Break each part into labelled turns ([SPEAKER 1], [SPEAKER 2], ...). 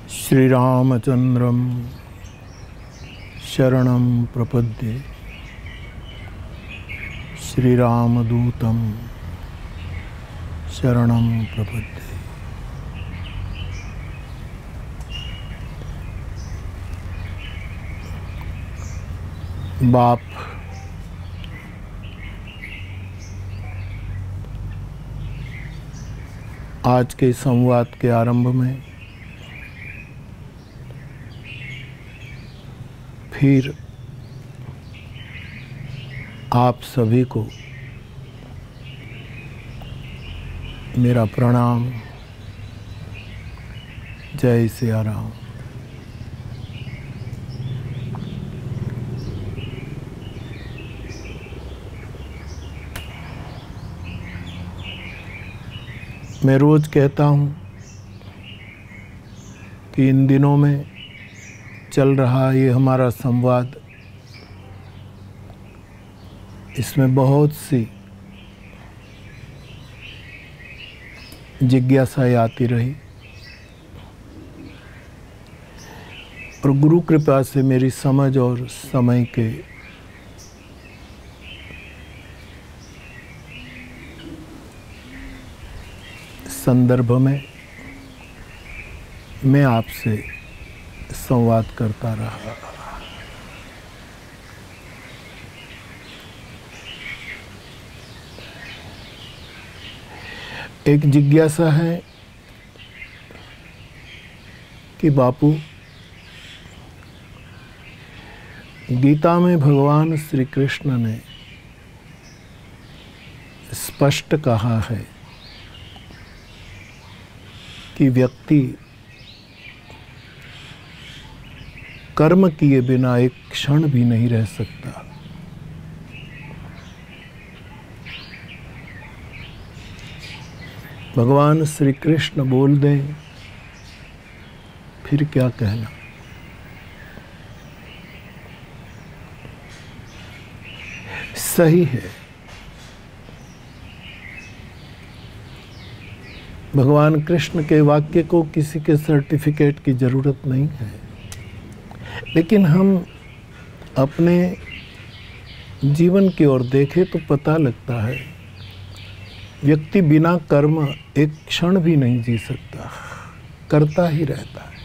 [SPEAKER 1] श्रीरामचन्द्रं शरणं प्रपद्ये श्रीरामदूतं शरणं प्रपद्ये। बाप आज के संवाद के आरंभ में फिर आप सभी को मेरा प्रणाम। जय सिया राम। मैं रोज कहता हूँ कि इन दिनों में चल रहा ये हमारा संवाद, इसमें बहुत सी जिज्ञासाएं आती रही और गुरु कृपा से मेरी समझ और समय के संदर्भ में मैं आपसे संवाद करता रहा। एक जिज्ञासा है कि बापू, गीता में भगवान श्री कृष्ण ने स्पष्ट कहा है कि व्यक्ति कर्म किए बिना एक क्षण भी नहीं रह सकता। भगवान श्री कृष्ण बोल दें फिर क्या कहना। सही है, भगवान कृष्ण के वाक्य को किसी के सर्टिफिकेट की जरूरत नहीं है, लेकिन हम अपने जीवन की ओर देखें तो पता लगता है व्यक्ति बिना कर्म एक क्षण भी नहीं जी सकता, करता ही रहता है।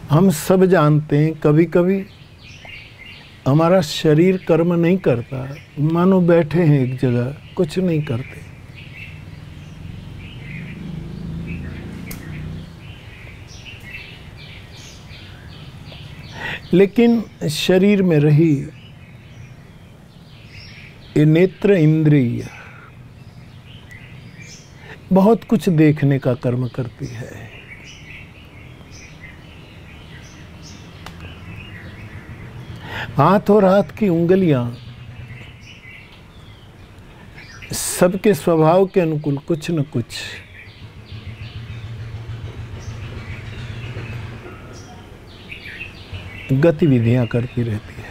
[SPEAKER 1] हम सब जानते हैं कभी कभी हमारा शरीर कर्म नहीं करता, मानो बैठे हैं एक जगह कुछ नहीं करते, लेकिन शरीर में रही ये नेत्र इंद्रिय बहुत कुछ देखने का कर्म करती है। हाथ और हाथ की उंगलियां सबके स्वभाव के अनुकूल कुछ न कुछ गतिविधियां करती रहती है।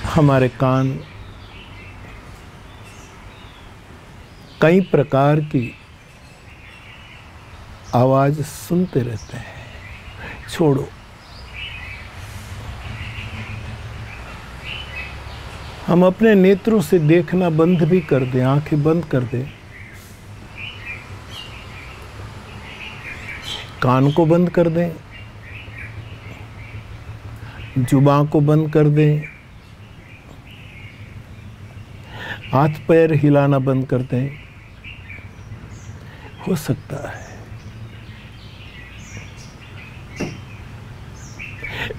[SPEAKER 1] हमारे कान कई प्रकार की आवाज सुनते रहते हैं। छोड़ो, हम अपने नेत्रों से देखना बंद भी कर दें, आंखें बंद कर दें, कान को बंद कर दें, जुबान को बंद कर दें, हाथ पैर हिलाना बंद कर दें, हो सकता है।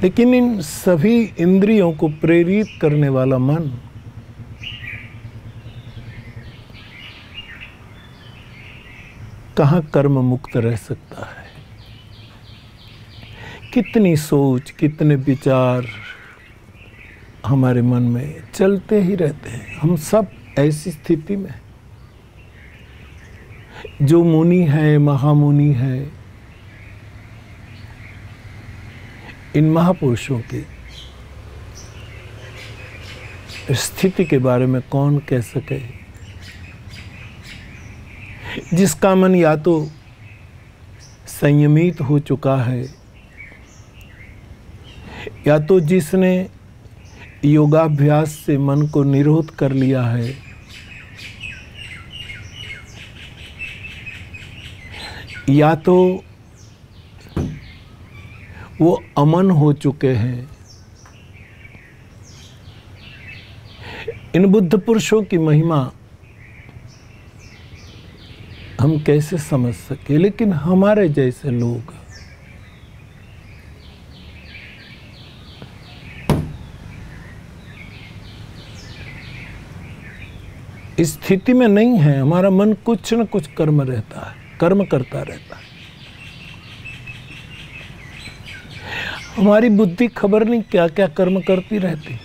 [SPEAKER 1] लेकिन इन सभी इंद्रियों को प्रेरित करने वाला मन कहाँ कर्म मुक्त रह सकता है। कितनी सोच, कितने विचार हमारे मन में चलते ही रहते हैं। हम सब ऐसी स्थिति में, जो मुनि है, महामुनि है, इन महापुरुषों की स्थिति के बारे में कौन कह सके। जिसका मन या तो संयमित हो चुका है या तो जिसने योगाभ्यास से मन को निरोध कर लिया है, या तो वो अमन हो चुके हैं। इन बुद्ध पुरुषों की महिमा हम कैसे समझ सके, लेकिन हमारे जैसे लोग इस स्थिति में नहीं है। हमारा मन कुछ न कुछ कर्म रहता है, कर्म करता रहता है। हमारी बुद्धि खबर नहीं क्या क्या कर्म करती रहती।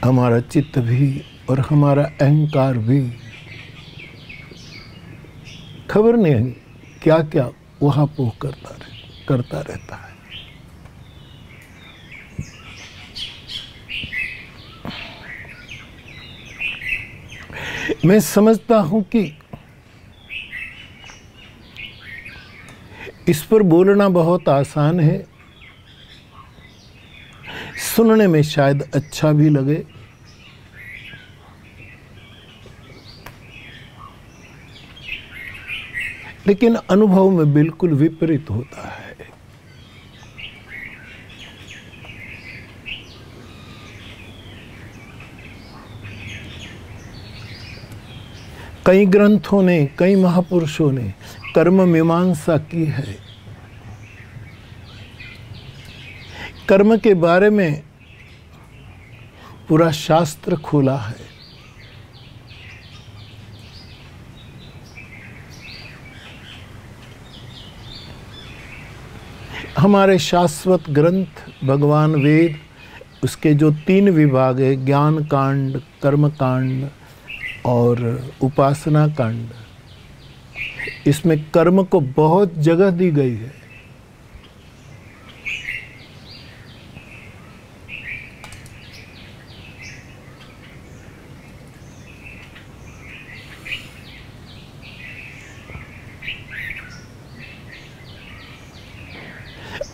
[SPEAKER 1] हमारा चित्त भी और हमारा अहंकार भी खबर नहीं क्या क्या वहां पोह करता रहता है। मैं समझता हूं कि इस पर बोलना बहुत आसान है, सुनने में शायद अच्छा भी लगे, लेकिन अनुभव में बिल्कुल विपरीत होता है। कई ग्रंथों ने, कई महापुरुषों ने कर्म मीमांसा की है। कर्म के बारे में पूरा शास्त्र खोला है। हमारे शाश्वत ग्रंथ भगवान वेद, उसके जो 3 विभाग है, ज्ञान कांड, कर्म कांड और उपासना कांड, इसमें कर्म को बहुत जगह दी गई है।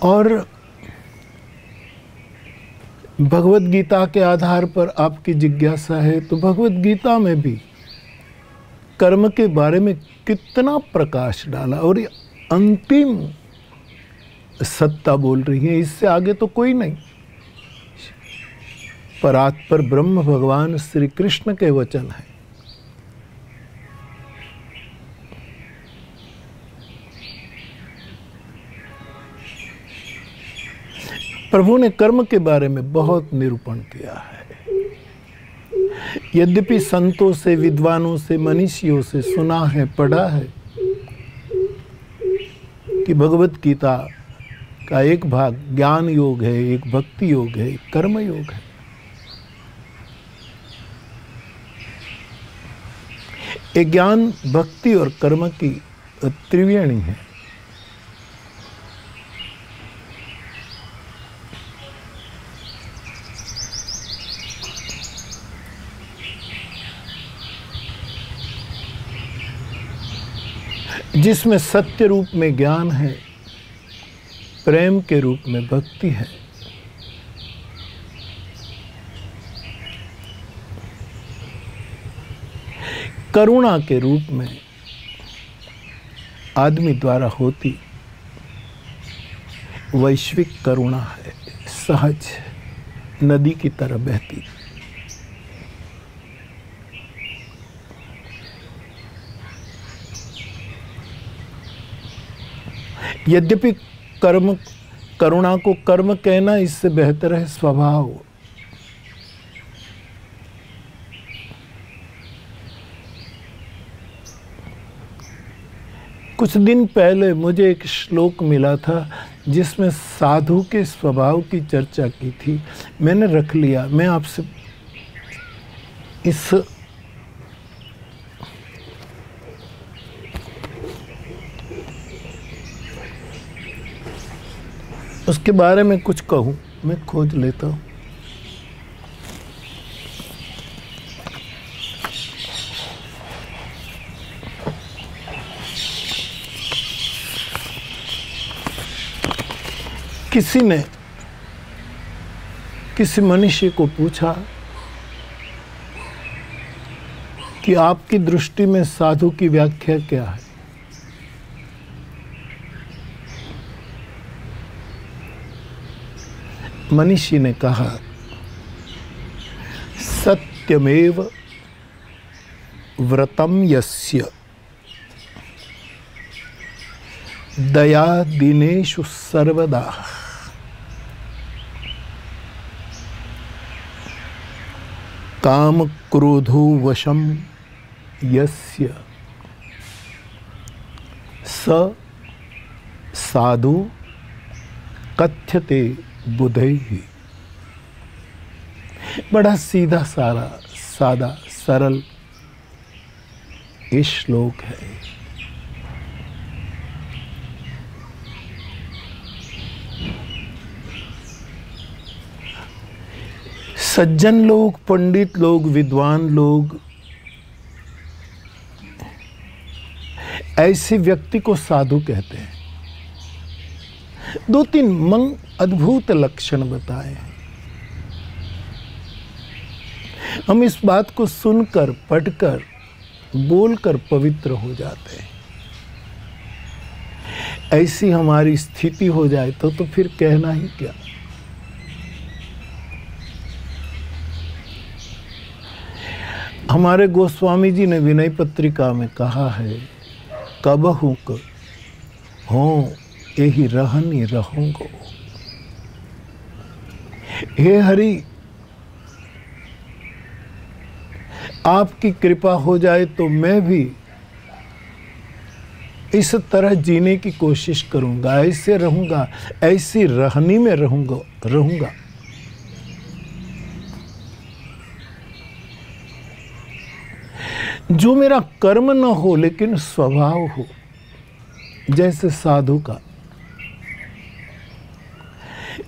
[SPEAKER 1] और भगवत गीता के आधार पर आपकी जिज्ञासा है तो भगवत गीता में भी कर्म के बारे में कितना प्रकाश डाला, और ये अंतिम सत्ता बोल रही है, इससे आगे तो कोई नहीं। परात्पर ब्रह्म भगवान श्री कृष्ण के वचन है। प्रभु ने कर्म के बारे में बहुत निरूपण किया है। यद्यपि संतों से, विद्वानों से, मनीषियों से सुना है, पढ़ा है कि भगवत गीता का एक भाग ज्ञान योग है, एक भक्ति योग है, एक कर्म योग है। एक ज्ञान, भक्ति और कर्म की त्रिवेणी है। जिसमें सत्य रूप में ज्ञान है, प्रेम के रूप में भक्ति है, करुणा के रूप में आदमी द्वारा होती वैश्विक करुणा है, सहज नदी की तरह बहती। यद्यपि करुणा को कर्म कहना इससे बेहतर है स्वभाव। कुछ दिन पहले मुझे एक श्लोक मिला था जिसमें साधु के स्वभाव की चर्चा की थी, मैंने रख लिया। मैं आपसे इस उसके बारे में कुछ कहूं, मैं खोज लेता हूं। किसी ने किसी मनुष्य को पूछा कि आपकी दृष्टि में साधु की व्याख्या क्या है? मनीषी ने कहा, सत्यमेव व्रतम यस्य दया दिनेषु सर्वदा काम क्रोधो वशम यस्य स साधु कथ्यते बुधैहि। बड़ा सीधा सादा सरल ये श्लोक है। सज्जन लोग, पंडित लोग, विद्वान लोग ऐसे व्यक्ति को साधु कहते हैं। दो तीन अद्भुत लक्षण बताए हैं। हम इस बात को सुनकर, पढ़कर, बोलकर पवित्र हो जाते हैं। ऐसी हमारी स्थिति हो जाए तो फिर कहना ही क्या। हमारे गोस्वामी जी ने विनय पत्रिका में कहा है, कबहू हो यही रहनी रहूंगो। हे हरि, आपकी कृपा हो जाए तो मैं भी इस तरह जीने की कोशिश करूंगा, ऐसे रहूंगा, ऐसी रहनी में रहूंगा। जो मेरा कर्म न हो लेकिन स्वभाव हो, जैसे साधु का।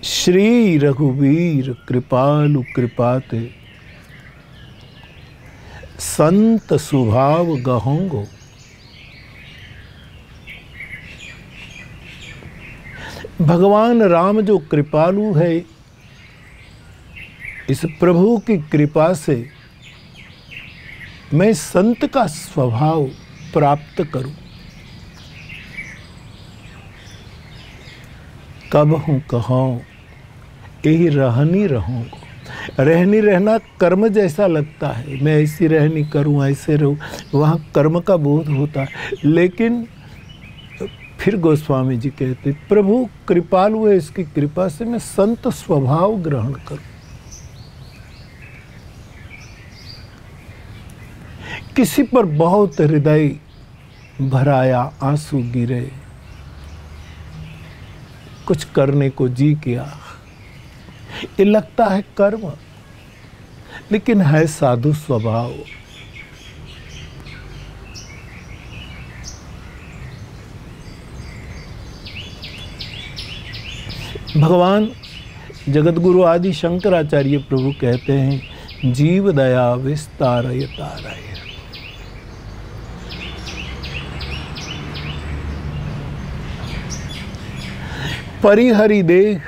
[SPEAKER 1] श्री रघुवीर कृपालु कृपाते संत स्वभाव गहोंगो। भगवान राम जो कृपालु है, इस प्रभु की कृपा से मैं संत का स्वभाव प्राप्त करूं। कब हूं कहूं यही रहनी रहूंगा। रहनी रहना कर्म जैसा लगता है, मैं ऐसी रहनी करूं, ऐसे रहूं, वहाँ कर्म का बोध होता है। लेकिन फिर गोस्वामी जी कहते, प्रभु कृपालु है, इसकी कृपा से मैं संत स्वभाव ग्रहण करूं। किसी पर बहुत हृदय भराया, आंसू गिरे, कुछ करने को जी किया, ये लगता है कर्म, लेकिन है साधु स्वभाव। भगवान जगतगुरु आदि शंकराचार्य प्रभु कहते हैं, जीव दया विस्तारय तारय। परिहरि देख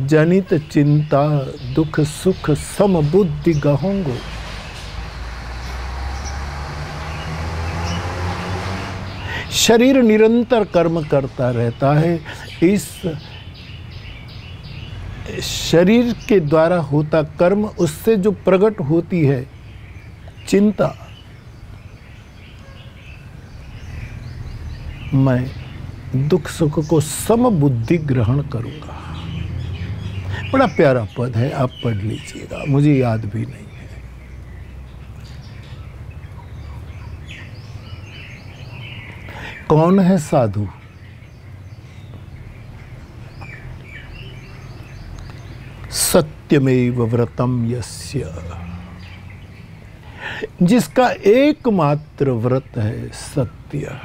[SPEAKER 1] जनित चिंता दुख सुख सम बुद्धि गहोंगो। शरीर निरंतर कर्म करता रहता है। इस शरीर के द्वारा होता कर्म, उससे जो प्रकट होती है चिंता, मैं दुख सुख को सम बुद्धि ग्रहण करूंगा। बड़ा प्यारा पद है, आप पढ़ लीजिएगा, मुझे याद भी नहीं है। कौन है साधु? सत्यमेव व्रतम यस्य, जिसका एकमात्र व्रत है सत्य।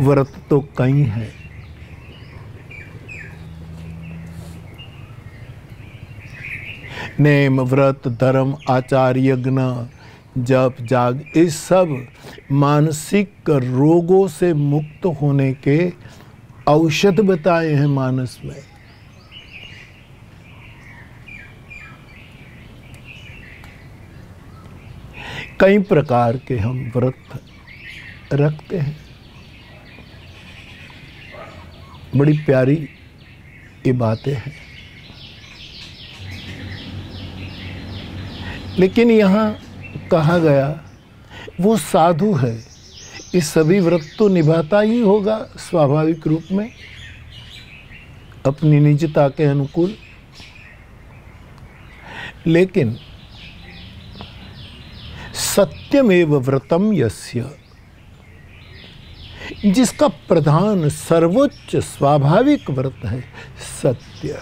[SPEAKER 1] व्रत तो कई है, नेम व्रत धर्म आचार यज्ञ जप जाग, इस सब मानसिक रोगों से मुक्त होने के औषध बताए हैं मानस में। कई प्रकार के हम व्रत रखते हैं, बड़ी प्यारी ये बातें हैं, लेकिन यहाँ कहा गया वो साधु है, ये सभी व्रत तो निभाता ही होगा स्वाभाविक रूप में अपनी निजता के अनुकूल, लेकिन सत्यमेव व्रतम यस्य, जिसका प्रधान सर्वोच्च स्वाभाविक व्रत है सत्य।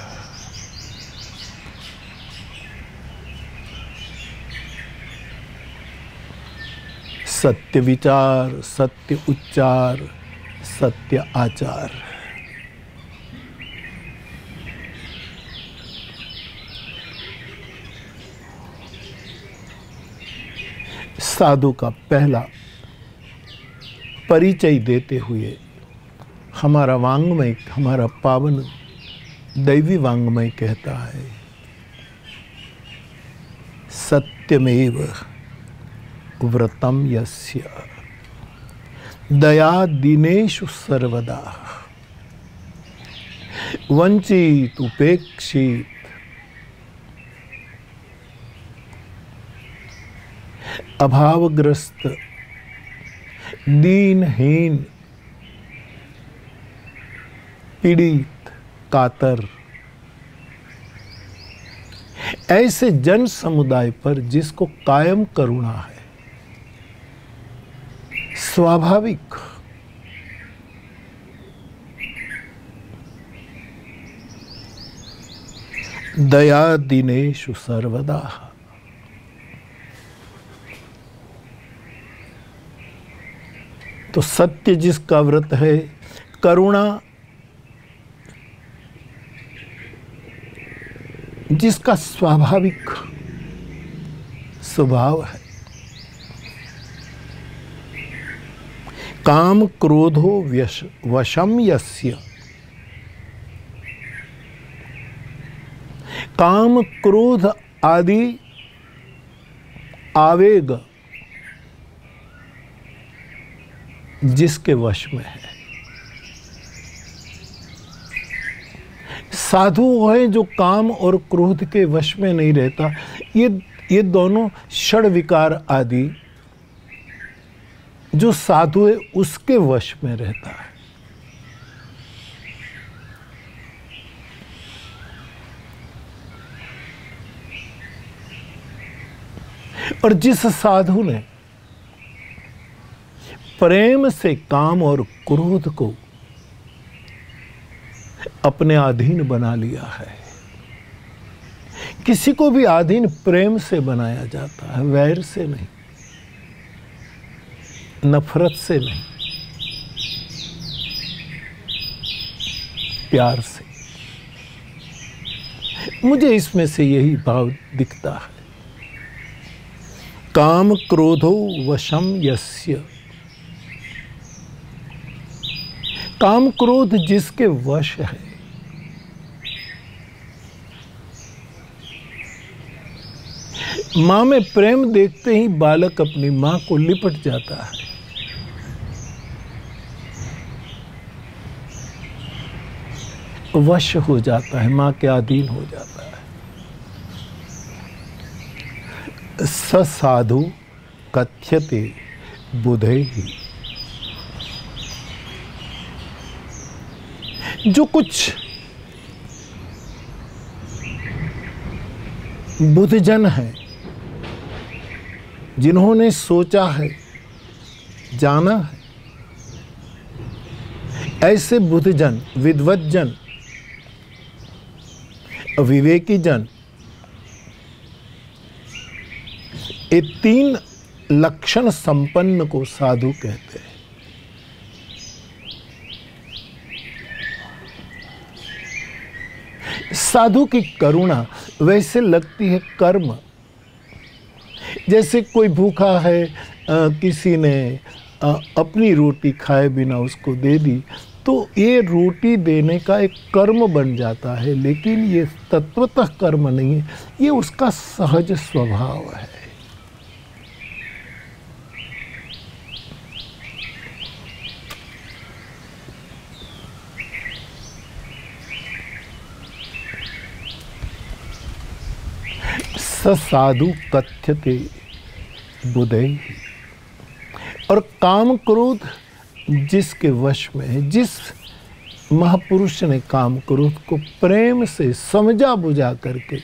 [SPEAKER 1] सत्य विचार, सत्य उच्चार, सत्य आचार। साधु का पहला परिचय देते हुए हमारा वांग्मय, हमारा पावन दैवी वांग्मय कहता है, सत्यमेव व्रतम यस्य दया दीनेषु सर्वदा वंचित उपेक्षित अभावग्रस्त दीनहीन पीड़ित कातर ऐसे जन समुदाय पर जिसको कायम करुणा है, स्वाभाविक दया दीनेषु सर्वदा। तो सत्य जिसका व्रत है, करुणा जिसका स्वाभाविक स्वभाव है, काम क्रोधो वशम यस्य, काम क्रोध आदि आवेग जिसके वश में है। साधु वो है जो काम और क्रोध के वश में नहीं रहता। ये दोनों षड विकार आदि जो साधु है उसके वश में रहता है। और जिस साधु ने प्रेम से काम और क्रोध को अपने अधीन बना लिया है, किसी को भी अधीन प्रेम से बनाया जाता है, वैर से नहीं, नफरत से नहीं, प्यार से। मुझे इसमें से यही भाव दिखता है, काम क्रोधो वशम यस्य, काम क्रोध जिसके वश है, मां में प्रेम देखते ही बालक अपनी मां को लिपट जाता है। वश हो जाता है, मां के अधीन हो जाता है। ससाधु कथ्यते बुधैहि, जो कुछ बुद्धजन है, जिन्होंने सोचा है, जाना है, ऐसे बुद्धजन, विद्वज्जन, विवेकी जन, ये तीन लक्षण संपन्न को साधु कहते हैं। साधु की करुणा वैसे लगती है कर्म, जैसे कोई भूखा है, किसी ने अपनी रोटी खाए बिना उसको दे दी, तो ये रोटी देने का एक कर्म बन जाता है, लेकिन ये तत्वतः कर्म नहीं है, ये उसका सहज स्वभाव है। साधु कथ्यते बुधै, और काम क्रोध जिसके वश में है, जिस महापुरुष ने काम क्रोध को प्रेम से समझा बुझा करके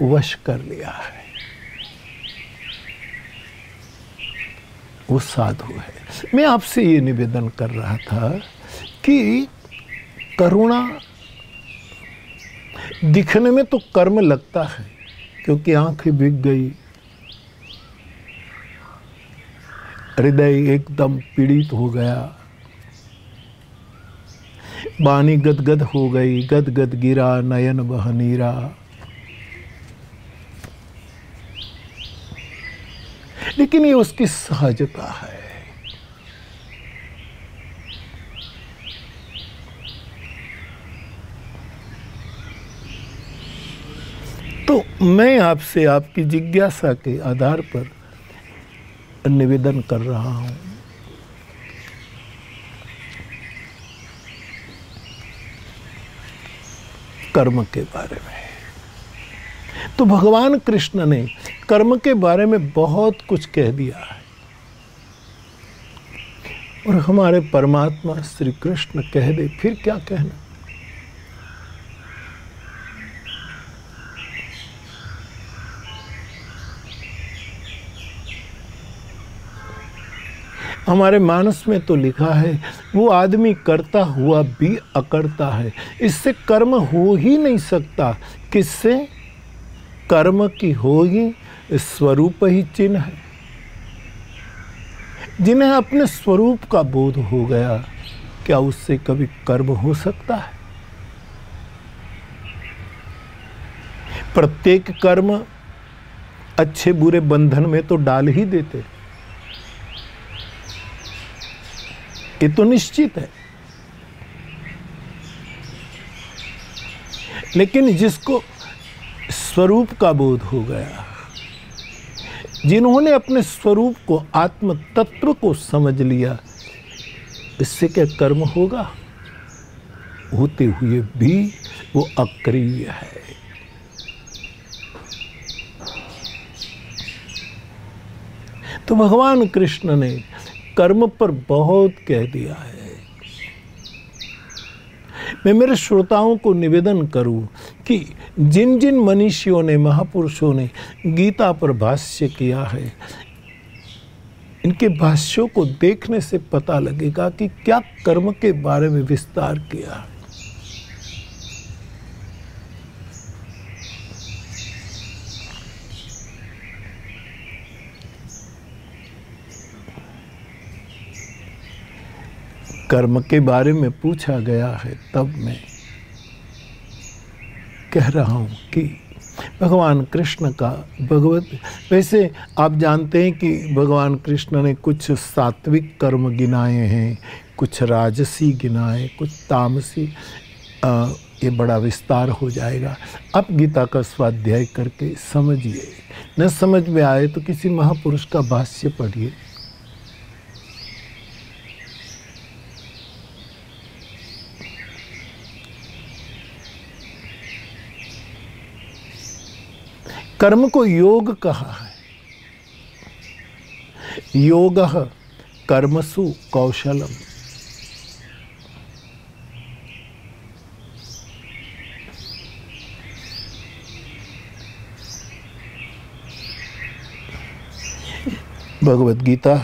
[SPEAKER 1] वश कर लिया है, वो साधु है। मैं आपसे ये निवेदन कर रहा था कि करुणा दिखने में तो कर्म लगता है, क्योंकि आंखें भीग गई, हृदय एकदम पीड़ित हो गया, वाणी गदगद हो गई, गदगद गिरा नयन बह नीरा। लेकिन ये उसकी सहजता है। तो मैं आपसे आपकी जिज्ञासा के आधार पर निवेदन कर रहा हूं, कर्म के बारे में। तो भगवान कृष्ण ने कर्म के बारे में बहुत कुछ कह दिया है, और हमारे परमात्मा श्री कृष्ण कह दे फिर क्या कहना। हमारे मानस में तो लिखा है, वो आदमी करता हुआ भी अकरता है। इससे कर्म हो ही नहीं सकता। किससे? कर्म की होगी स्वरूप ही चिन्ह है। जिन्हें अपने स्वरूप का बोध हो गया, क्या उससे कभी कर्म हो सकता है? प्रत्येक कर्म अच्छे बुरे बंधन में तो डाल ही देते, ये तो निश्चित है। लेकिन जिसको स्वरूप का बोध हो गया, जिन्होंने अपने स्वरूप को, आत्म तत्व को समझ लिया, इससे क्या कर्म होगा? होते हुए भी वो अक्रिय है। तो भगवान कृष्ण ने कर्म पर बहुत कह दिया है। मैं मेरे श्रोताओं को निवेदन करूं कि जिन जिन मनीषियों ने, महापुरुषों ने गीता पर भाष्य किया है, इनके भाष्यों को देखने से पता लगेगा कि क्या कर्म के बारे में विस्तार किया है। कर्म के बारे में पूछा गया है, तब मैं कह रहा हूं कि भगवान कृष्ण का वैसे आप जानते हैं कि भगवान कृष्ण ने कुछ सात्विक कर्म गिनाए हैं, कुछ राजसी गिनाए, कुछ तामसी। ये बड़ा विस्तार हो जाएगा। आप गीता का स्वाध्याय करके समझिए। न समझ में आए तो किसी महापुरुष का भाष्य पढ़िए। कर्म को योग कहा है। योगः कर्मसु कौशलम। भगवद गीता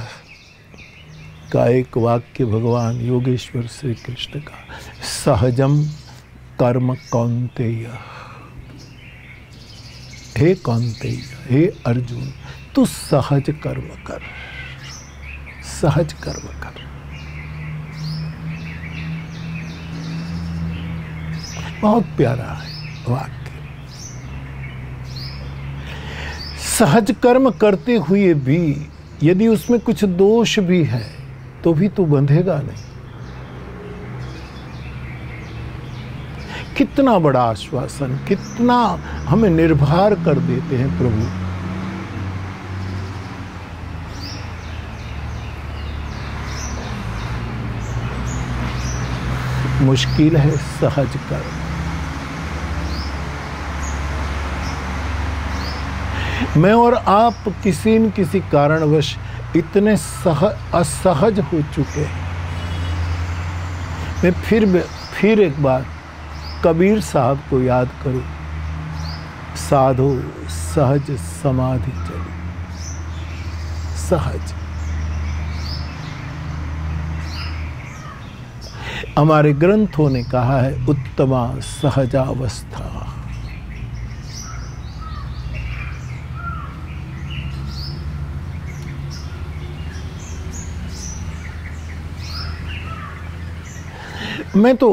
[SPEAKER 1] का एक वाक्य भगवान योगेश्वर श्री कृष्ण का, सहजम कर्म कौन्तेय। हे कौन्तेय, हे अर्जुन, तू सहज कर्म कर, सहज कर्म कर। बहुत प्यारा है वाक्य। सहज कर्म करते हुए भी यदि उसमें कुछ दोष भी है तो भी तू बंधेगा नहीं। कितना बड़ा आश्वासन, कितना हमें निर्भर कर देते हैं प्रभु। मुश्किल है सहज कर्म। मैं और आप किसी न किसी कारणवश इतने असहज हो चुके हैं। मैं फिर एक बार कबीर साहब को याद करूं, साधो सहज समाधि चली। सहज हमारे ग्रंथों ने कहा है उत्तमा सहजावस्था। मैं तो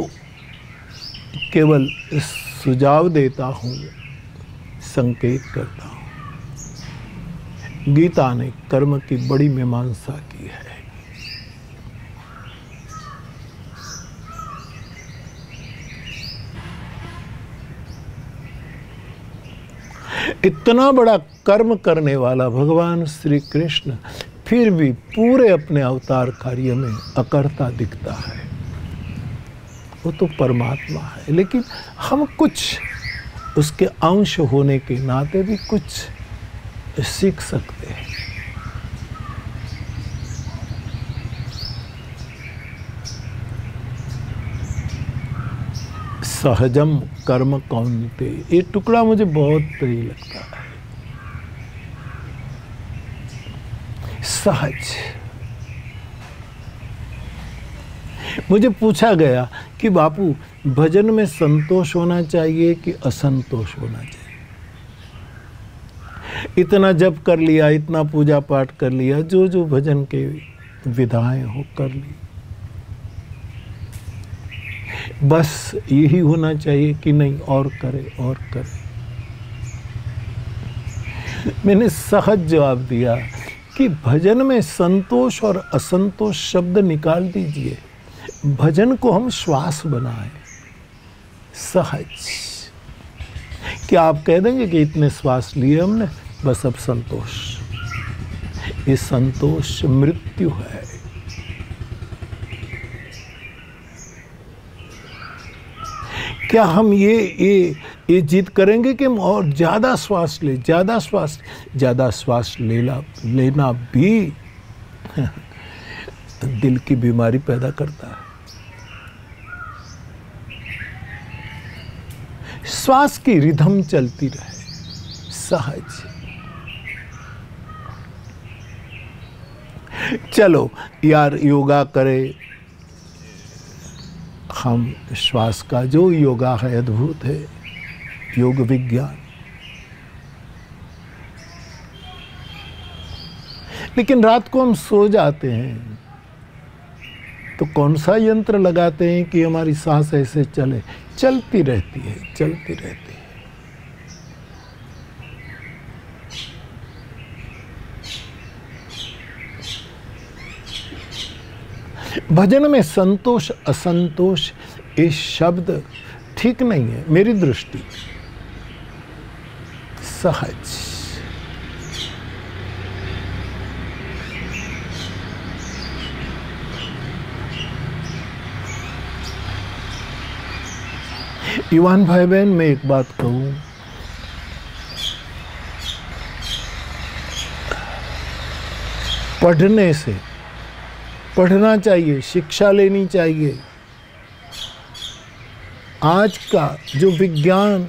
[SPEAKER 1] केवल सुझाव देता हूं, संकेत करता हूं। गीता ने कर्म की बड़ी मीमांसा की है। इतना बड़ा कर्म करने वाला भगवान श्री कृष्ण फिर भी पूरे अपने अवतार कार्य में अकर्ता दिखता है। वो तो परमात्मा है, लेकिन हम कुछ उसके अंश होने के नाते भी कुछ सीख सकते हैं। सहजम कर्म कौन्ते, ये टुकड़ा मुझे बहुत प्रिय लगता है। सहज। मुझे पूछा गया कि बापू भजन में संतोष होना चाहिए कि असंतोष होना चाहिए। इतना जप कर लिया, इतना पूजा पाठ कर लिया, जो जो भजन के विधाएं हो कर ली, बस यही होना चाहिए कि नहीं और करे और करे। मैंने सहज जवाब दिया कि भजन में संतोष और असंतोष शब्द निकाल दीजिए, भजन को हम श्वास बनाएं। सहज। क्या आप कह देंगे कि इतने श्वास लिए हमने, बस अब संतोष? ये संतोष मृत्यु है। क्या हम ये जिद करेंगे कि हम और ज्यादा श्वास ले, ज्यादा श्वास लेना भी दिल की बीमारी पैदा करता है। श्वास की रिदम चलती रहे। सहज। चलो यार, योगा करे हम। श्वास का जो योगा है अद्भुत है, योग विज्ञान। लेकिन रात को हम सो जाते हैं तो कौन सा यंत्र लगाते हैं कि हमारी सांस ऐसे चले? चलती रहती है, चलती रहती है। भजन में संतोष असंतोष ये शब्द ठीक नहीं है मेरी दृष्टि। सहज। युवान भाई बहन, मैं एक बात कहूं, पढ़ने से पढ़ना चाहिए, शिक्षा लेनी चाहिए। आज का जो विज्ञान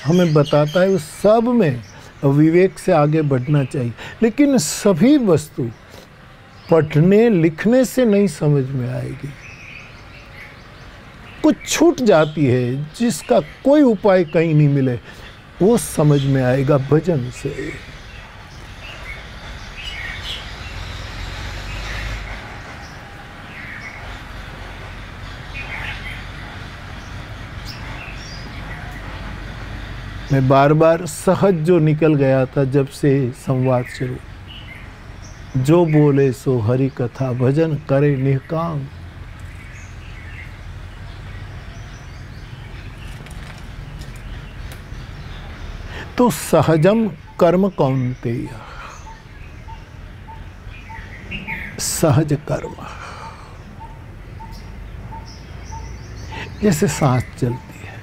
[SPEAKER 1] हमें बताता है उस सब में विवेक से आगे बढ़ना चाहिए। लेकिन सभी वस्तु पढ़ने लिखने से नहीं समझ में आएगी। कुछ छूट जाती है जिसका कोई उपाय कहीं नहीं मिले, वो समझ में आएगा भजन से। मैं बार बार सहज जो निकल गया था जब से संवाद शुरू, जो बोले सो हरि कथा, भजन करे निष्काम। तो सहजम कर्म कौन्तेय, सहज कर्म, जैसे सांस चलती है।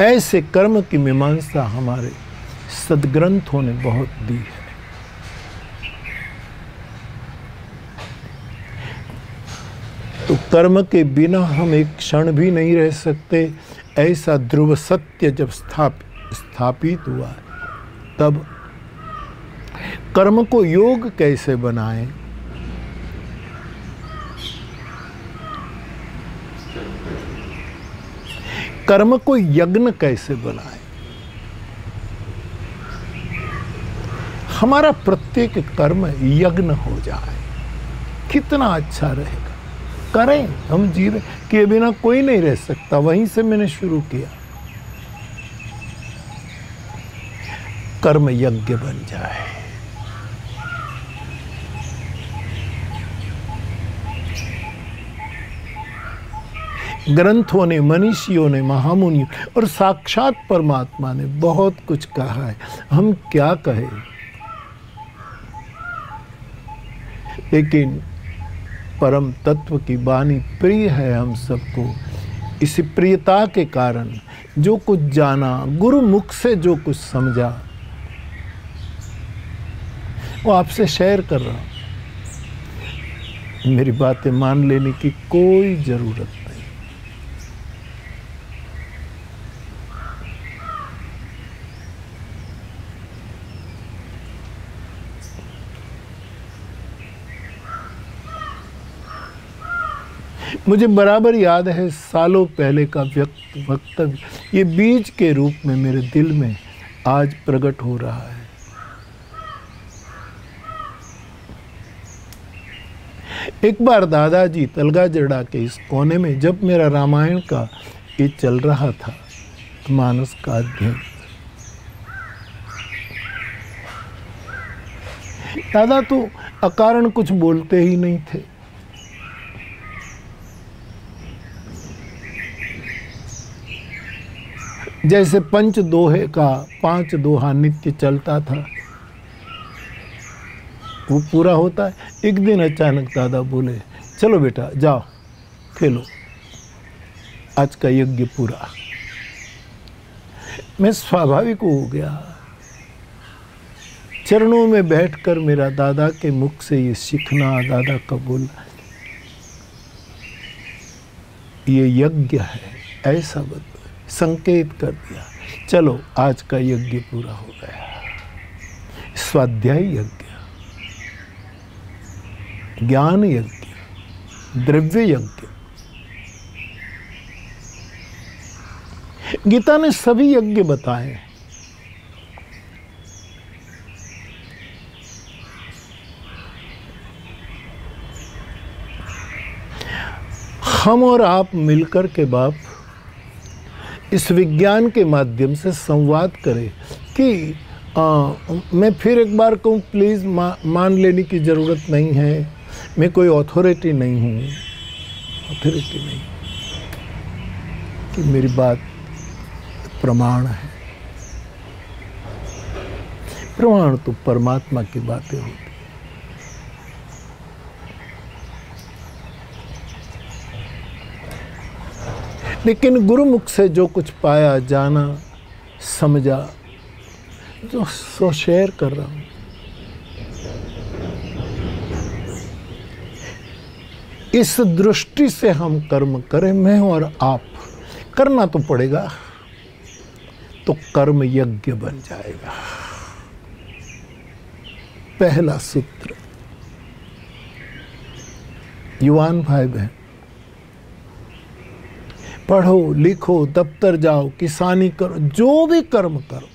[SPEAKER 1] ऐसे कर्म की मीमांसा हमारे सद्ग्रंथों ने बहुत दी है। तो कर्म के बिना हम एक क्षण भी नहीं रह सकते, ऐसा ध्रुव सत्य जब स्थापित हुआ, तब कर्म को योग कैसे बनाएं? कर्म को यज्ञ कैसे बनाएं? हमारा प्रत्येक कर्म यज्ञ हो जाए, कितना अच्छा रहेगा। करें, हम जीवन के बिना कोई नहीं रह सकता। वहीं से मैंने शुरू किया, कर्म यज्ञ बन जाए। ग्रंथों ने, मनीषियों ने, महामुनियों और साक्षात परमात्मा ने बहुत कुछ कहा है, हम क्या कहें। लेकिन परम तत्व की वाणी प्रिय है हम सबको। इसी प्रियता के कारण जो कुछ जाना, गुरु मुख से जो कुछ समझा, वो आपसे शेयर कर रहा हूं। मेरी बातें मान लेने की कोई जरूरत नहीं। मुझे बराबर याद है सालों पहले का वक्तव्य, ये बीज के रूप में मेरे दिल में आज प्रकट हो रहा है। एक बार दादाजी तलगाजड़ा के इस कोने में, जब मेरा रामायण का ये चल रहा था, मानस का अध्ययन, दादा तो अकारण कुछ बोलते ही नहीं थे। जैसे पंच दोहे का 5 दोहा नित्य चलता था, वो पूरा होता है। एक दिन अचानक दादा बोले, चलो बेटा जाओ खेलो, आज का यज्ञ पूरा। मैं स्वाभाविक हो गया। चरणों में बैठकर मेरा दादा के मुख से ये सीखना, दादा का बोलना, ये यज्ञ है, ऐसा संकेत कर दिया। चलो आज का यज्ञ पूरा हो गया। स्वाध्याय यज्ञ, ज्ञान यज्ञ, द्रव्य यज्ञ, गीता ने सभी यज्ञ बताए। हम और आप मिलकर के बाप इस विज्ञान के माध्यम से संवाद करें कि मैं फिर एक बार कहूँ, प्लीज़ मान लेने की ज़रूरत नहीं है। मैं कोई अथॉरिटी नहीं हूँ, अथॉरिटी नहीं कि मेरी बात प्रमाण है। प्रमाण तो परमात्मा की बातें होती हैं। लेकिन गुरुमुख से जो कुछ पाया, जाना, समझा, जो सो शेयर कर रहा हूं। इस दृष्टि से हम कर्म करें, मैं और आप, करना तो पड़ेगा, तो कर्म यज्ञ बन जाएगा। पहला सूत्र, युवान भाई बहन, पढ़ो, लिखो, दफ्तर जाओ, किसानी करो, जो भी कर्म करो,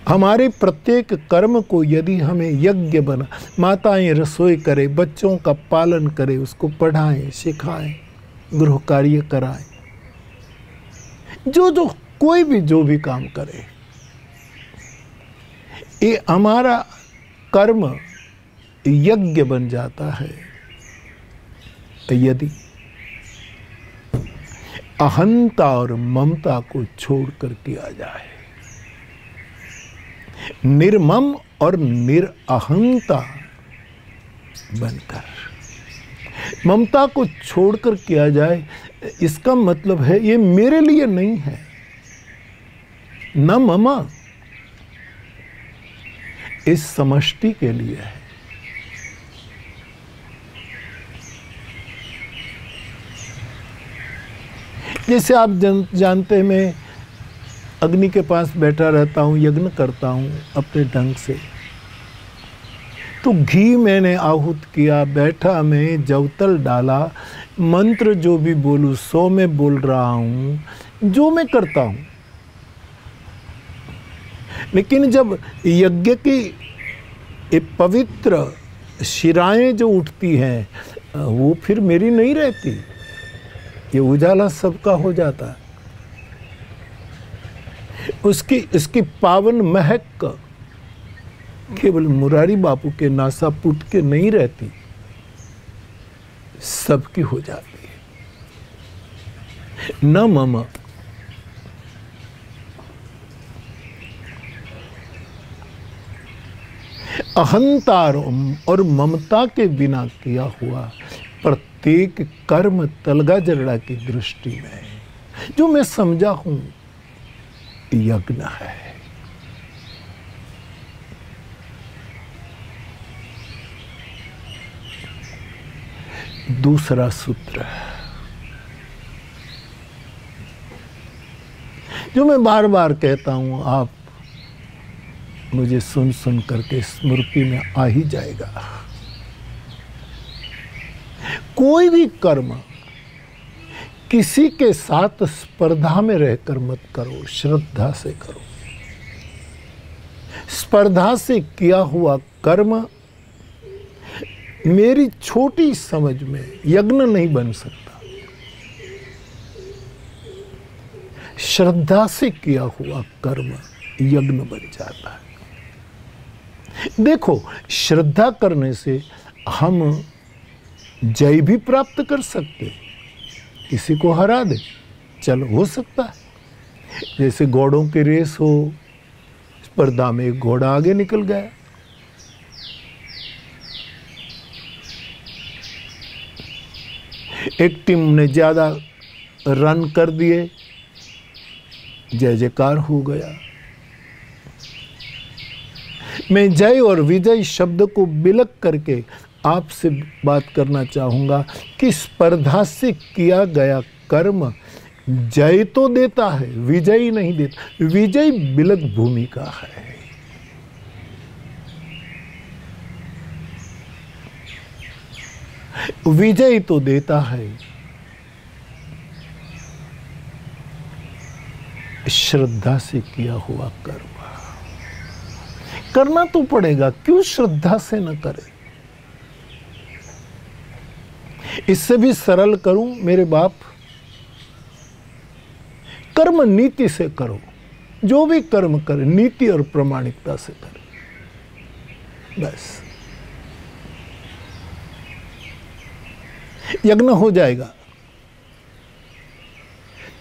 [SPEAKER 1] हमारे प्रत्येक कर्म को यदि हमें यज्ञ बना, माताएं रसोई करे, बच्चों का पालन करे, उसको पढ़ाएं, सिखाएं, गृह कार्य कराएं, जो कोई भी जो भी काम करे, ये हमारा कर्म यज्ञ बन जाता है यदि अहंता और ममता को छोड़कर किया जाए। निर्मम और निरअहंता बनकर ममता को छोड़कर किया जाए, इसका मतलब है ये मेरे लिए नहीं है, न ममा, इस समष्टि के लिए है। जैसे आप जानते हैं, मैं अग्नि के पास बैठा रहता हूँ, यज्ञ करता हूँ अपने ढंग से, तो घी मैंने आहूत किया, बैठा मैं जवतल डाला, मंत्र जो भी बोलूँ 100 में बोल रहा हूँ, जो मैं करता हूँ। लेकिन जब यज्ञ की एक पवित्र शिराएं जो उठती हैं, वो फिर मेरी नहीं रहती, ये उजाला सबका हो जाता है। उसकी पावन महक केवल मुरारी बापू के नासापुट के नहीं रहती, सबकी हो जाती है। न मम, अहंकार और ममता के बिना किया हुआ प्रत्येक कर्म तलगा जरड़ा की दृष्टि में जो मैं समझा हूं यज्ञ है। दूसरा सूत्र जो मैं बार बार कहता हूं, आप मुझे सुन सुन करके स्मृति में आ ही जाएगा। कोई भी कर्म किसी के साथ स्पर्धा में रहकर मत करो, श्रद्धा से करो। स्पर्धा से किया हुआ कर्म मेरी छोटी समझ में यज्ञ नहीं बन सकता। श्रद्धा से किया हुआ कर्म यज्ञ बन जाता है। देखो, श्रद्धा करने से हम जय भी प्राप्त कर सकते, किसी को हरा दे, चलो हो सकता है। जैसे घोड़ों की रेस हो, स्पर्धा में एक घोड़ा आगे निकल गया, एक टीम ने ज्यादा रन कर दिए, जय जयकार हो गया। मैं जय और विजय शब्द को बिलक करके आपसे बात करना चाहूंगा कि स्पर्धा से किया गया कर्म जय तो देता है, विजय नहीं देता। विजय बिलक भूमिका है। विजय तो देता है, श्रद्धा से किया हुआ कर्म करना तो पड़ेगा, क्यों श्रद्धा से न करें। इससे भी सरल करूं मेरे बाप, कर्म नीति से करो। जो भी कर्म करे नीति और प्रामाणिकता से करे, बस यज्ञ हो जाएगा।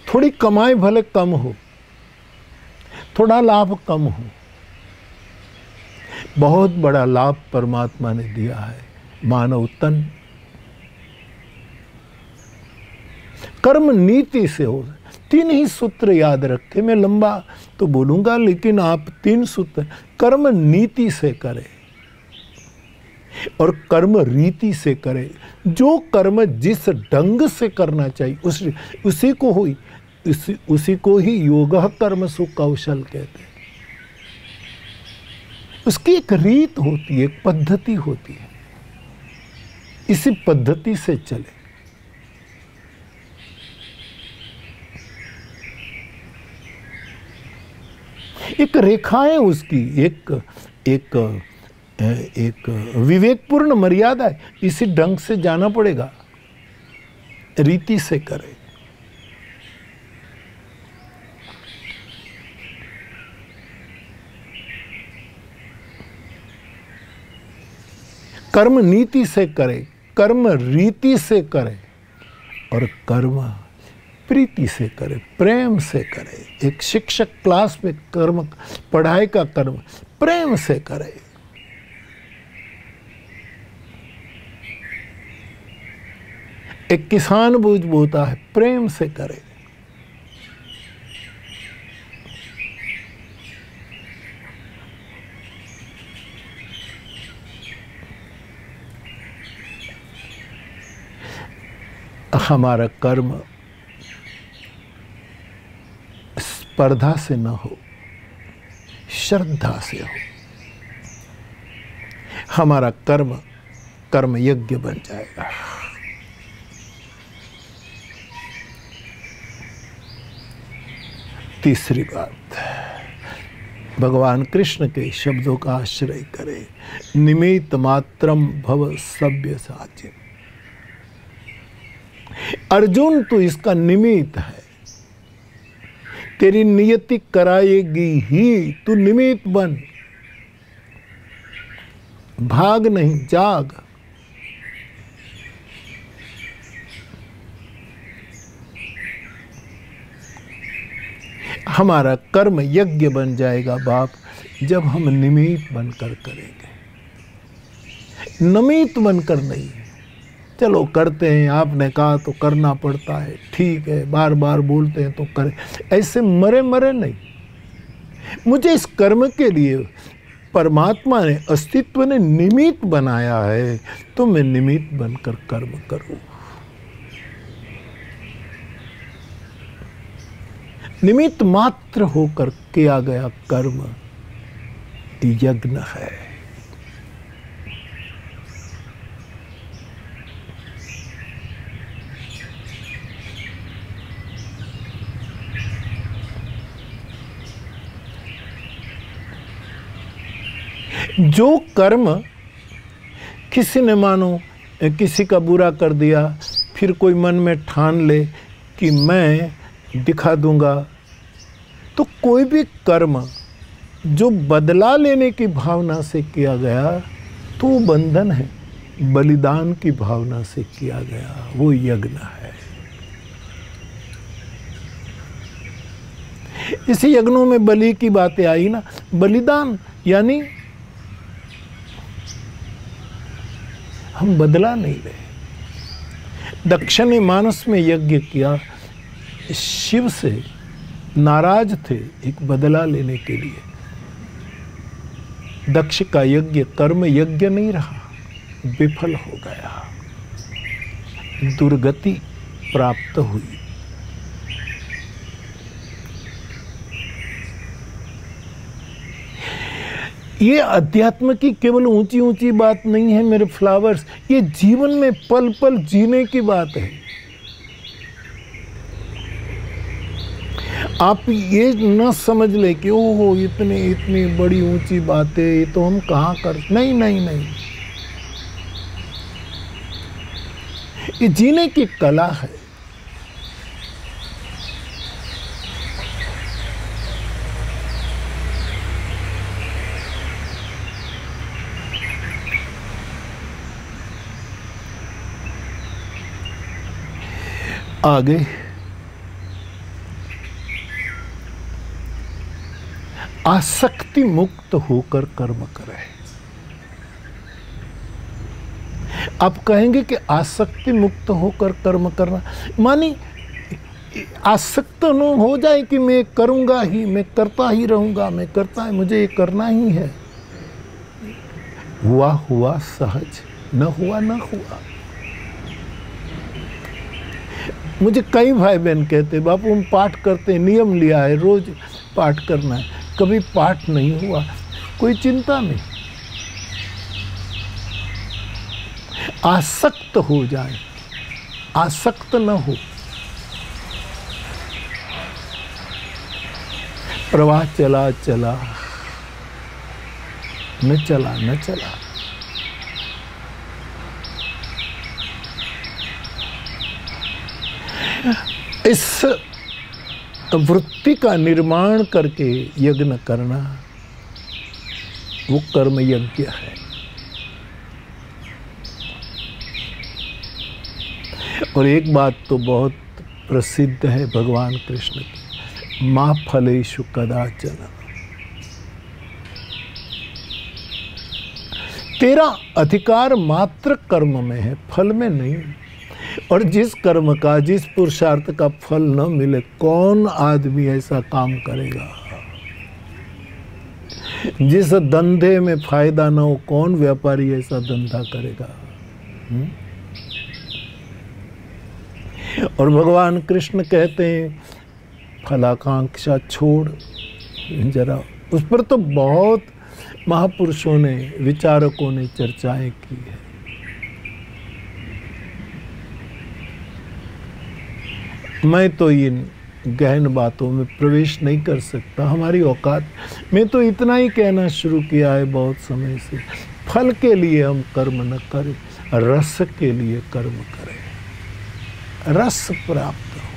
[SPEAKER 1] थोड़ी कमाई भले कम हो, थोड़ा लाभ कम हो, बहुत बड़ा लाभ परमात्मा ने दिया है, मानव तन। कर्म नीति से हो। 3 ही सूत्र याद रखे, मैं लंबा तो बोलूंगा, लेकिन आप 3 सूत्र। कर्म नीति से करे और कर्म रीति से करे। जो कर्म जिस ढंग से करना चाहिए उसी को ही योगः कर्मसु कौशल कहते हैं। उसकी एक रीत होती है, एक पद्धति होती है, इसी पद्धति से चले। एक रेखाएं उसकी, एक विवेकपूर्ण मर्यादा है, इसी ढंग से जाना पड़ेगा, रीति से करे। कर्म नीति से करे, कर्म रीति से करे और कर्म प्रीति से करे, प्रेम से करे। एक शिक्षक क्लास में कर्म, पढ़ाई का कर्म प्रेम से करे। एक किसान बीज बोता है, प्रेम से करे। हमारा कर्म स्पर्धा से न हो, श्रद्धा से हो। हमारा कर्म कर्म यज्ञ बन जाएगा। तीसरी बात, भगवान कृष्ण के शब्दों का आश्रय करें। निमित्त मात्रम भव सभ्य साचिन। अर्जुन तो इसका निमित्त है, तेरी नियति कराएगी ही, तू निमित्त बन, भाग नहीं जाग। हमारा कर्म यज्ञ बन जाएगा बाप जब हम निमित्त बनकर करेंगे, नमित्त बनकर नहीं। चलो करते हैं, आपने कहा तो करना पड़ता है, ठीक है, बार बार बोलते हैं तो करें, ऐसे मरे मरे नहीं। मुझे इस कर्म के लिए परमात्मा ने, अस्तित्व ने निमित्त बनाया है, तो मैं निमित्त बनकर कर्म करूं। निमित्त मात्र होकर किया गया कर्म यज्ञ है। जो कर्म किसी ने मानो किसी का बुरा कर दिया, फिर कोई मन में ठान ले कि मैं दिखा दूंगा, तो कोई भी कर्म जो बदला लेने की भावना से किया गया तो वो बंधन है। बलिदान की भावना से किया गया वो यज्ञ है। इस यज्ञों में बलि की बातें आई ना, बलिदान यानी हम बदला नहीं ले। दक्ष ने मानस में यज्ञ किया, शिव से नाराज थे एक बदला लेने के लिए। दक्ष का यज्ञ कर्म यज्ञ नहीं रहा, विफल हो गया, दुर्गति प्राप्त हुई। ये अध्यात्म की केवल ऊंची ऊंची बात नहीं है मेरे फ्लावर्स, ये जीवन में पल पल जीने की बात है। आप ये न समझ ले कि ओहो इतनी बड़ी ऊंची बातें, ये तो हम कहाँ कर, नहीं नहीं नहीं, ये जीने की कला है। आगे आसक्ति मुक्त होकर कर्म करें। आप कहेंगे कि आसक्ति मुक्त होकर कर्म करना मानी आसक्त न हो जाए कि मैं करूंगा ही, मैं करता ही रहूंगा, मैं करता है, मुझे ये करना ही है। हुआ हुआ सहज, न हुआ न हुआ। मुझे कई भाई बहन कहते, बापू हम पाठ करते हैं, नियम लिया है, रोज पाठ करना है, कभी पाठ नहीं हुआ, कोई चिंता नहीं। आसक्त हो जाए, आसक्त न हो। प्रवाह चला चला, न चला न चला। इस वृत्ति का निर्माण करके यज्ञ करना वो कर्म यज्ञ है। और एक बात तो बहुत प्रसिद्ध है भगवान कृष्ण की, मा फलेषु कदाचन। तेरा अधिकार मात्र कर्म में है, फल में नहीं। और जिस कर्म का, जिस पुरुषार्थ का फल न मिले, कौन आदमी ऐसा काम करेगा? जिस धंधे में फायदा न हो, कौन व्यापारी ऐसा धंधा करेगा? और भगवान कृष्ण कहते हैं फलाकांक्षा छोड़ जरा। उस पर तो बहुत महापुरुषों ने, विचारकों ने चर्चाएं की है। मैं तो इन गहन बातों में प्रवेश नहीं कर सकता, हमारी औकात। मैं तो इतना ही कहना शुरू किया है बहुत समय से, फल के लिए हम कर्म न करें, रस के लिए कर्म करें, रस प्राप्त हो।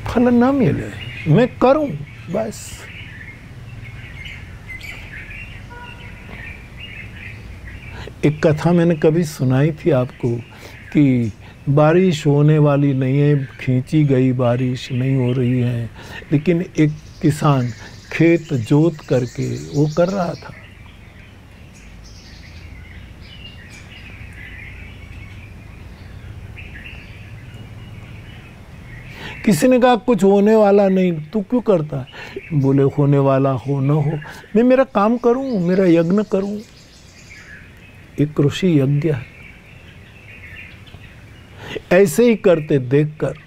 [SPEAKER 1] फल न मिले, मैं करूं बस। एक कथा मैंने कभी सुनाई थी आपको कि बारिश होने वाली नहीं है, खींची गई बारिश नहीं हो रही है, लेकिन एक किसान खेत जोत करके वो कर रहा था। किसी ने कहा कुछ होने वाला नहीं, तू क्यों करता है? बोले होने वाला हो न हो, मैं मेरा काम करूं, मेरा यज्ञ करूं। एक ऋषि यज्ञ है। ऐसे ही करते देखकर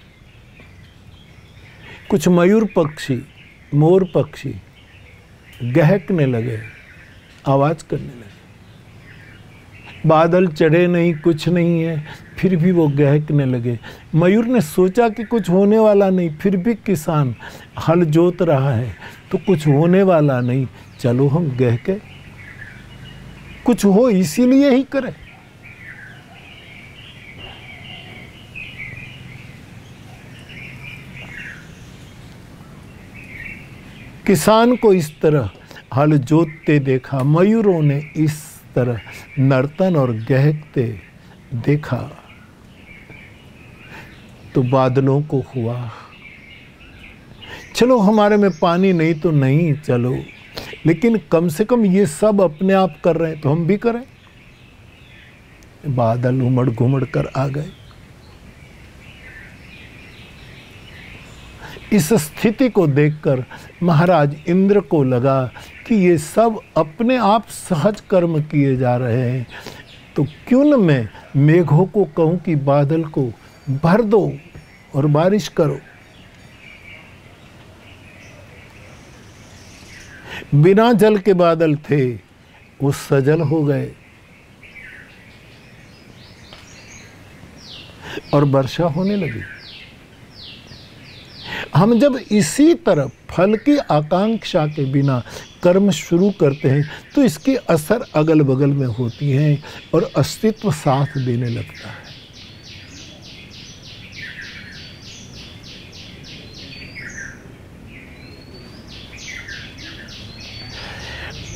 [SPEAKER 1] कुछ मयूर पक्षी, मोर पक्षी गहकने लगे, आवाज करने लगे। बादल चढ़े नहीं, कुछ नहीं है, फिर भी वो गहकने लगे। मयूर ने सोचा कि कुछ होने वाला नहीं, फिर भी किसान हल जोत रहा है तो कुछ होने वाला नहीं, चलो हम गहके, कुछ हो इसीलिए ही करें। किसान को इस तरह हल जोतते देखा, मयूरों ने इस तरह नर्तन और गहकते देखा, तो बादलों को हुआ चलो हमारे में पानी नहीं तो नहीं, चलो लेकिन कम से कम ये सब अपने आप कर रहे हैं तो हम भी करें। बादल उमड़ घुमड़ कर आ गए। इस स्थिति को देखकर महाराज इंद्र को लगा कि ये सब अपने आप सहज कर्म किए जा रहे हैं, तो क्यों न मैं मेघों को कहूं कि बादल को भर दो और बारिश करो। बिना जल के बादल थे, वो सजल हो गए और वर्षा होने लगी। हम जब इसी तरह फल की आकांक्षा के बिना कर्म शुरू करते हैं तो इसकी असर अगल बगल में होती है और अस्तित्व साथ देने लगता है।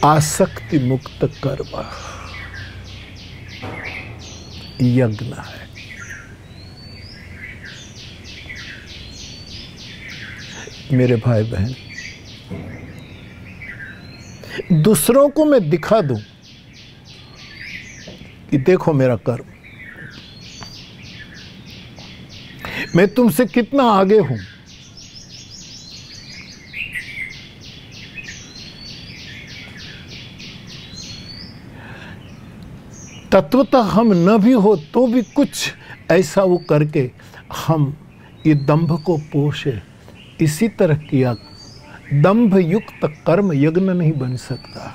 [SPEAKER 1] आसक्ति मुक्त कर्म यज्ञ है। मेरे भाई बहन, दूसरों को मैं दिखा दूं कि देखो मेरा कर्म, मैं तुमसे कितना आगे हूं, तत्वतः हम न भी हो तो भी कुछ ऐसा वो करके हम ये दंभ को पोषे। इसी तरह किया दंभ युक्त कर्म यज्ञ नहीं बन सकता।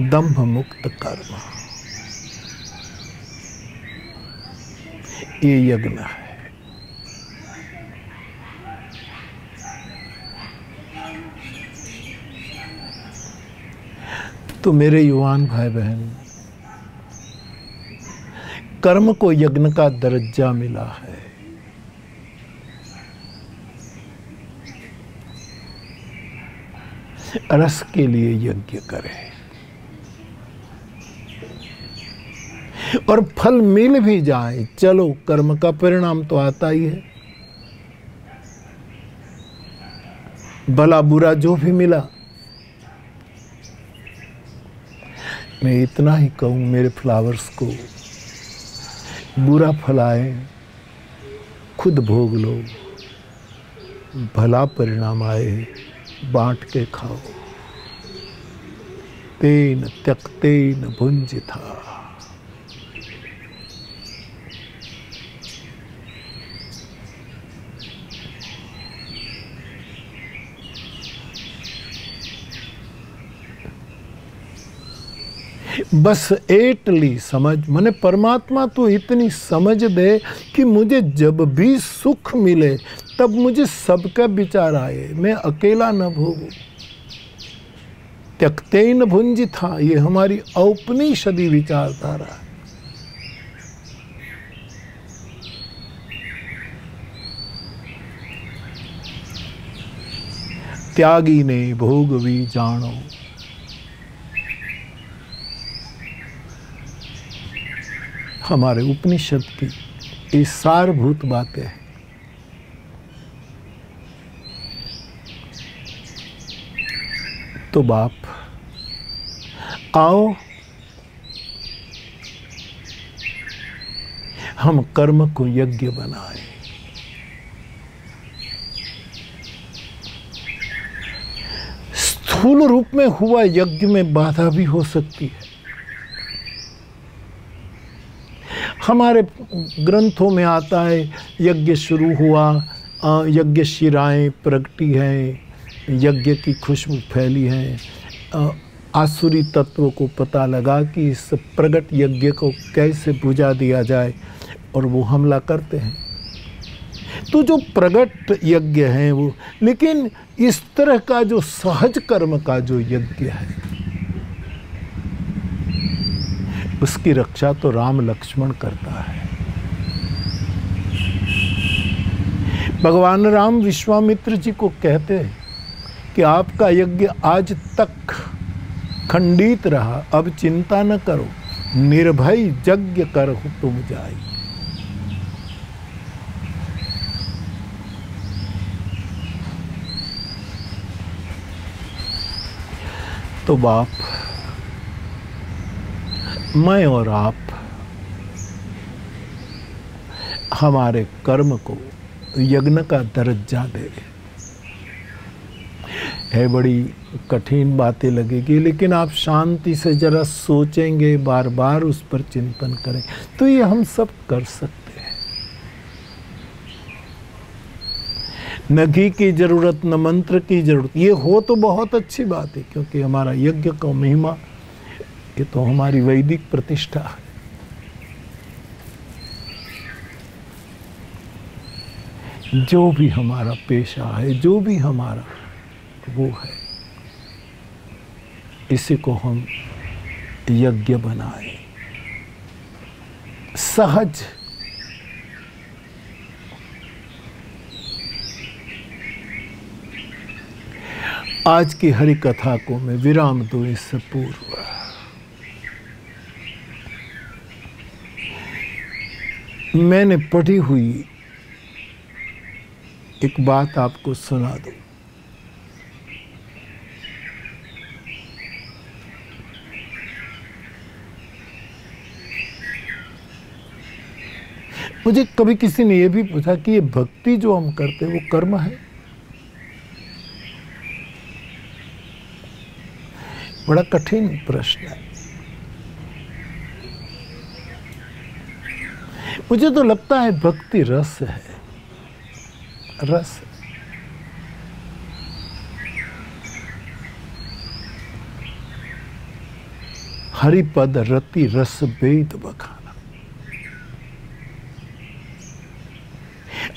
[SPEAKER 1] दंभ मुक्त कर्म ये यज्ञ है। तो मेरे युवान भाई बहन, कर्म को यज्ञ का दर्जा मिला है। रस के लिए यज्ञ करें, और फल मिल भी जाए, चलो कर्म का परिणाम तो आता ही है। भला बुरा जो भी मिला, मैं इतना ही कहूं मेरे फ्लावर्स को, बुरा फल आए खुद भोग लो, भला परिणाम आए बांट के खाओ। तेन त्यक्तेन भुंजिथा। बस एटली समझ, मैंने परमात्मा तो इतनी समझ दे कि मुझे जब भी सुख मिले तब मुझे सबका विचार आए, मैं अकेला न भोगूं। त्यक्तेन भुंजिथा, ये हमारी औपनिषदी विचारधारा है। त्यागी ने भोग भी जानो, हमारे उपनिषद की ये सारभूत बातें हैं। तो बाप आओ हम कर्म को यज्ञ बनाएं। स्थूल रूप में हुआ यज्ञ में बाधा भी हो सकती है। हमारे ग्रंथों में आता है यज्ञ शुरू हुआ, यज्ञ शिराएं प्रगटी हैं, यज्ञ की खुशबू फैली है। आसुरी तत्वों को पता लगा कि इस प्रगट यज्ञ को कैसे बुझा दिया जाए, और वो हमला करते हैं। तो जो प्रगट यज्ञ है वो, लेकिन इस तरह का जो सहज कर्म का जो यज्ञ है उसकी रक्षा तो राम लक्ष्मण करता है। भगवान राम विश्वामित्र जी को कहते हैं कि आपका यज्ञ आज तक खंडित रहा, अब चिंता न करो, निर्भय यज्ञ करो तुम जाई। तो बाप, मैं और आप हमारे कर्म को यज्ञ का दर्जा दे। है बड़ी कठिन बातें लगेगी, लेकिन आप शांति से जरा सोचेंगे, बार बार उस पर चिंतन करें तो ये हम सब कर सकते हैं। न घी की जरूरत, न मंत्र की जरूरत। ये हो तो बहुत अच्छी बात है, क्योंकि हमारा यज्ञ का महिमा ये तो हमारी वैदिक प्रतिष्ठा है। जो भी हमारा पेशा है, जो भी हमारा वो है, इसी को हम यज्ञ बनाए। सहज आज की हरि कथा को मैं विराम दूं इससे पूर्व मैंने पढ़ी हुई एक बात आपको सुना दूं। मुझे कभी किसी ने यह भी पूछा कि ये भक्ति जो हम करते हैं वो कर्म है। बड़ा कठिन प्रश्न है। मुझे तो लगता है भक्ति रस है, रस। हरिपद रति रस वेद बखाना।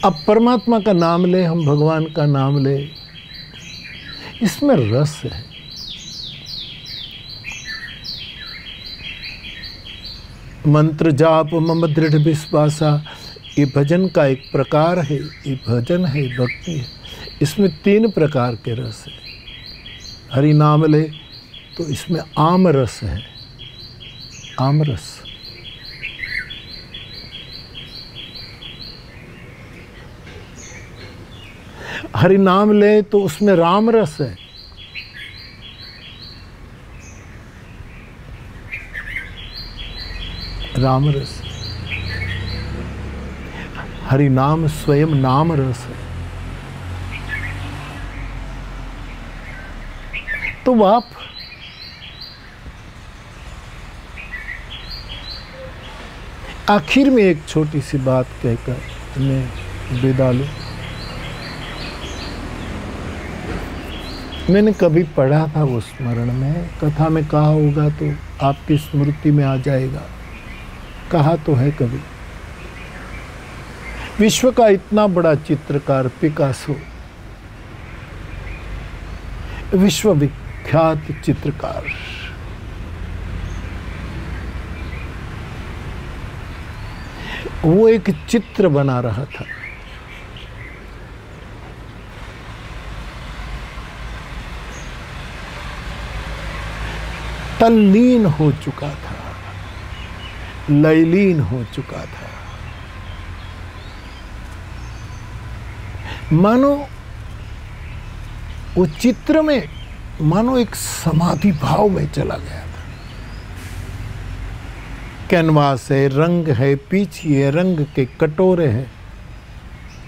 [SPEAKER 1] अब परमात्मा का नाम ले, हम भगवान का नाम ले, इसमें रस है। मंत्र जाप मम दृढ़ विश्वासा, ये भजन का एक प्रकार है। ये भजन है, भक्ति है। इसमें 3 प्रकार के रस है। हरि नाम ले तो इसमें आम रस है, आम रस। हरि नाम ले तो उसमें राम रस है। राम रस। हरि नाम स्वयं नाम रस है। तो आप आखिर में एक छोटी सी बात कहकर मैं विदा लूं। मैंने कभी पढ़ा था वो स्मरण में, कथा में कहा होगा तो आपकी स्मृति में आ जाएगा। कहा तो है कभी, विश्व का इतना बड़ा चित्रकार पिकासो, विश्व विख्यात चित्रकार, वो एक चित्र बना रहा था। तल्लीन हो चुका था, लयलीन हो चुका था। मानो वो चित्र में मानो एक समाधि भाव में चला गया था। कैनवास है, रंग है, पीछे है, रंग के कटोरे हैं,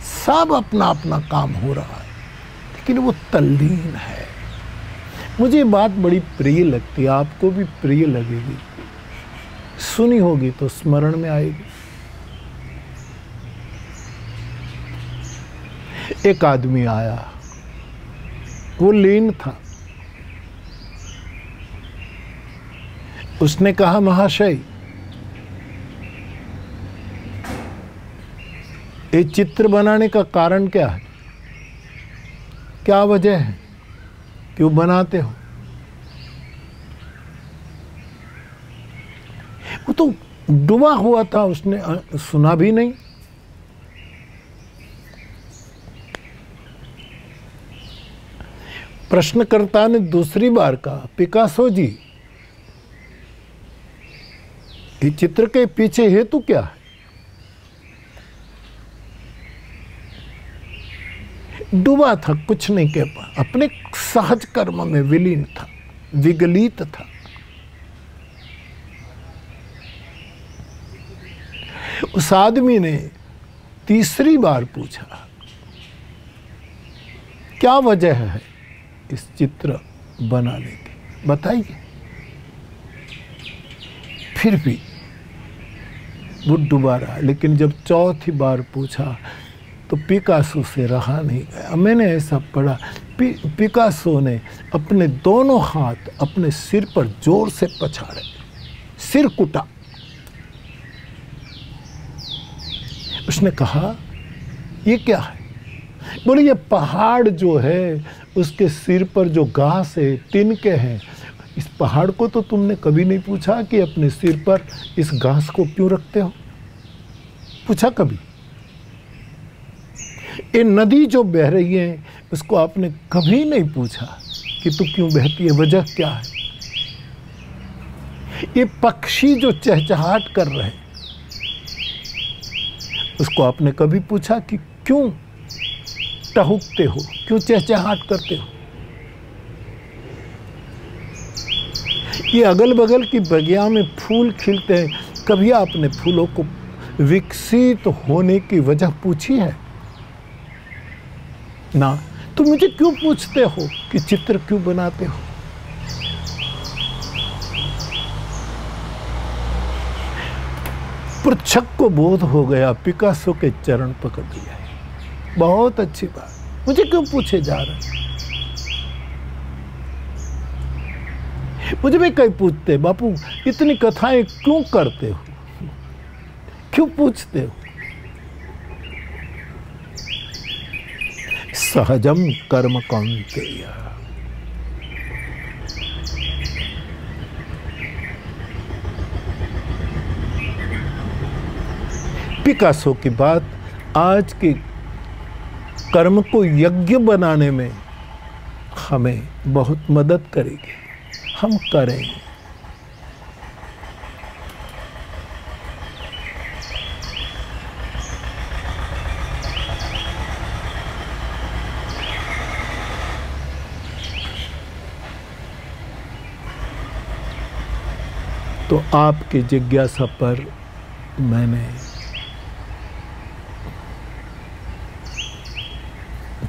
[SPEAKER 1] सब अपना अपना काम हो रहा है, लेकिन वो तल्लीन है। मुझे ये बात बड़ी प्रिय लगती है, आपको भी प्रिय लगेगी, सुनी होगी तो स्मरण में आएगी। एक आदमी आया, वो लीन था। उसने कहा, महाशय, ये चित्र बनाने का कारण क्या है? क्या वजह है क्यों बनाते हो? वो तो डूबा हुआ था, उसने सुना भी नहीं। प्रश्नकर्ता ने दूसरी बार कहा, पिकासो जी, ये चित्र के पीछे हेतु क्या है? डूबा था, कुछ नहीं कह पा, अपने सहज कर्म में विलीन था, विगलित था। उस आदमी ने तीसरी बार पूछा, क्या वजह है इस चित्र बनाने की, बताइए। फिर भी वो डूबा रहा, लेकिन जब चौथी बार पूछा तो पिकासो से रहा नहीं गया। मैंने ऐसा पढ़ा, पिकासो ने अपने दोनों हाथ अपने सिर पर जोर से पछाड़े, सिर कुटा। उसने कहा, ये क्या है? बोले, ये पहाड़ जो है उसके सिर पर जो घास है, तिनके हैं, इस पहाड़ को तो तुमने कभी नहीं पूछा कि अपने सिर पर इस घास को क्यों रखते हो? पूछा कभी? ये नदी जो बह रही है उसको आपने कभी नहीं पूछा कि तू क्यों बहती है, वजह क्या है? ये पक्षी जो चहचहाट कर रहे हैं उसको आपने कभी पूछा कि क्यों टहुकते हो, क्यों चहचहाट करते हो? ये अगल बगल की बगिया में फूल खिलते हैं, कभी आपने फूलों को विकसित होने की वजह पूछी है? ना। तो मुझे क्यों पूछते हो कि चित्र क्यों बनाते हो? पृच्छक को बोध हो गया, पिकासो के चरण पकड़ लिया। बहुत अच्छी बात, मुझे क्यों पूछे जा रहे? मुझे भी कई पूछते, बापू इतनी कथाएं क्यों करते हो, क्यों पूछते हो? सहजम कर्म कौन्तेय। पिकासो की बात आज के कर्म को यज्ञ बनाने में हमें बहुत मदद करेगी, हम करेंगे। तो आपकी जिज्ञासा पर मैंने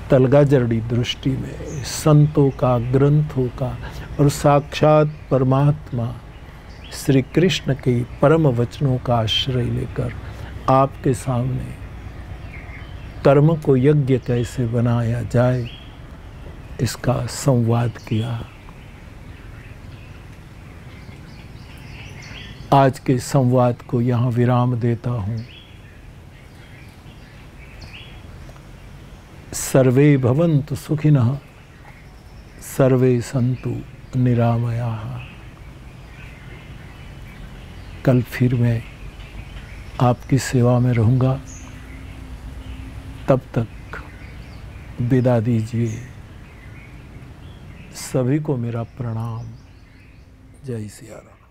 [SPEAKER 1] तलगाजरड़ी दृष्टि में संतों का, ग्रंथों का और साक्षात परमात्मा श्री कृष्ण के परम वचनों का आश्रय लेकर आपके सामने कर्म को यज्ञ कैसे बनाया जाए इसका संवाद किया। आज के संवाद को यहाँ विराम देता हूँ। सर्वे भवन्तु सुखिनः, सर्वे सन्तु निरामयाः। कल फिर मैं आपकी सेवा में रहूँगा, तब तक विदा दीजिए। सभी को मेरा प्रणाम। जय सिया राम।